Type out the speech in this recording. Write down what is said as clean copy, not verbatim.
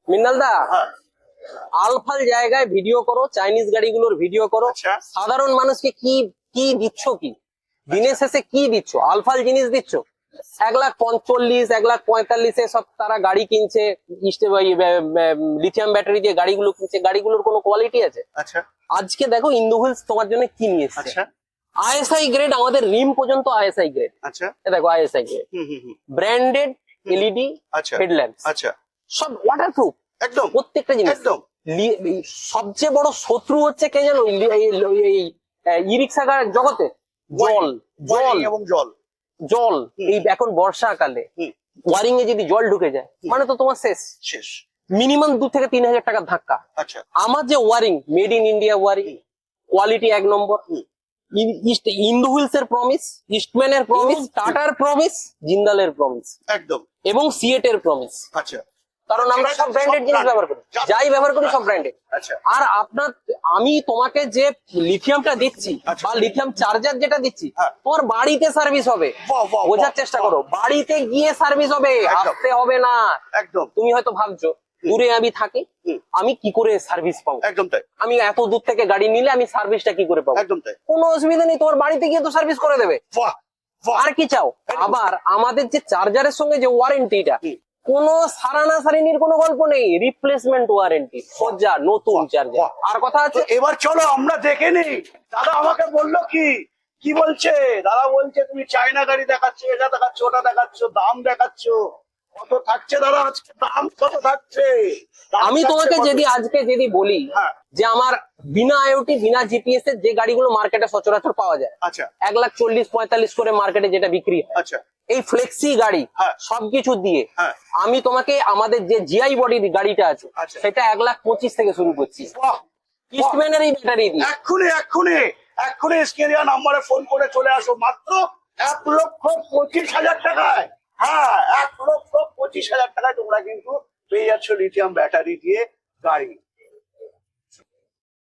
মিনাল দা, হ্যাঁ আলফাল জায়গায় ভিডিও করো, চাইনিজ গাড়িগুলোর ভিডিও করো। আচ্ছা। সাধারণ মানুষকে কি কি দিচ্ছ? কি দিনের শেষে কি দিচ্ছ? আলফাল জিনিস দিচ্ছ। 1,45,00,000 1,45,00,000 সব তারা গাড়ি কিনছে, লিথিয়াম ব্যাটারি দিয়ে গাড়িগুলো কিনছে। গাড়িগুলোর কোনো কোয়ালিটি আছে? আচ্ছা আজকে দেখো ইন্দু হুইলস তোমার জন্য কি নিয়ে এসছে। আচ্ছা আইএসআই গ্রেড, আমাদের রিম পর্যন্ত আইএসআই গ্রেড। আচ্ছা দেখো আইএসআই গ্রেড, হুম হুম হুম ব্র্যান্ডেড এলইডি আচ্ছা হেডল্যাম্পস, আচ্ছা সব ওয়াটারপ্রুফ, একদম প্রত্যেকটা জিনিস। একদম সবচেয়ে বড় শত্রু হচ্ছে কে জানো? এই ই রিক্সা জগতে জল। জল এবং জল জল এই এখন বর্ষাকালে হুম ওয়ারিং এ যদি জল ঢুকে যায় মানে তো তোমার শেষ। শেষ মিনিমাম 2 থেকে 3 হাজার টাকার ধাক্কা। আচ্ছা আমার যে wiring, made in India wiring, quality 1 নম্বর। হুম। ইন্দু হুইলস এর প্রমিস, ইস্টম্যানের প্রমিস, টাটার প্রমিস, জিন্দালের প্রমিস একদম এবং সিয়েট এর প্রমিস। আচ্ছা কারণ আমরা সব ব্র্যান্ডেড জিনিস ব্যবহার করি, যাই ব্যবহার করি সব ব্র্যান্ডেড। আচ্ছা আর আপনার, আমি তোমাকে যে লিথিয়ামটা দিচ্ছি আচ্ছা। বা লিথিয়াম চার্জার যেটা দিচ্ছি, হ্যাঁ। তোমার বাড়িতে সার্ভিস হবে। বাহ, বাহ, বোঝার বাহ, চেষ্টা বাহ। করো, বাড়িতে গিয়ে সার্ভিস হবে, একদম। আসতে হবে না। একদম তুমি হয়তো ভাবছো দূরে আমি থাকি, হুম। আমি কি করে সার্ভিস পাবো? একদম তাই আমি এত দূর থেকে গাড়ি নিলে আমি সার্ভিসটা কি করে পাবো? একদম তাই কোনো অসুবিধা নেই, তোমার বাড়িতে গিয়ে তো সার্ভিস করে দেবে। বাহ বাহ আর কি চাও? একদম। আবার আমাদের যে চার্জারের সঙ্গে যে ওয়ারেন্টিটা, হুম। কোনো সারানা সারিনির কোনো গল্প নেই, রিপ্লেসমেন্ট ওয়ারেন্টি, সজ্জা নতুন চার্জার। বাহ। আর কথা তো আছে, এবার চলো আমরা দেখে নিই দাদা আমাকে বললো কি কি বলছে দাদা বলছে তুমি চায়না গাড়ি দেখাচ্ছ, এটা দেখাচ্ছ, ওটা দেখাচ্ছ, দাম দেখাচ্ছ, কত থাকছে দাদা আজকে, দাম কত থাকছে? দাম আমি থাকছে তোমাকে কত? যদি বলি হ্যাঁ। যে আমার বিনা আইওটি বিনা জিপিএস এর যে গাড়িগুলো মার্কেটে সচরাচর পাওয়া যায়, আচ্ছা 1,40,45 করে মার্কেটে যেটা বিক্রি হয়, আচ্ছা এই ফ্লেক্সি গাড়ি হ্যাঁ। সবকিছু দিয়ে হ্যাঁ। আমি তোমাকে আমাদের যে জিআই বডির গাড়িটা আছে আচ্ছা। সেটা 1,25,000 থেকে শুরু করছি, বাহ ইস্টম্যানের এই ব্যাটারি দিয়ে। এক্ষুনি এক্ষুনি এক্ষুনি স্ক্রিনে নাম্বারে ফোন করে চলে আসো, মাত্র 1,25,000 টাকায়। হ্যাঁ 1,25,000 টাকায় তোমরা কিন্তু পেয়ে যাচ্ছ লিথিয়াম ব্যাটারি দিয়ে গাড়ি।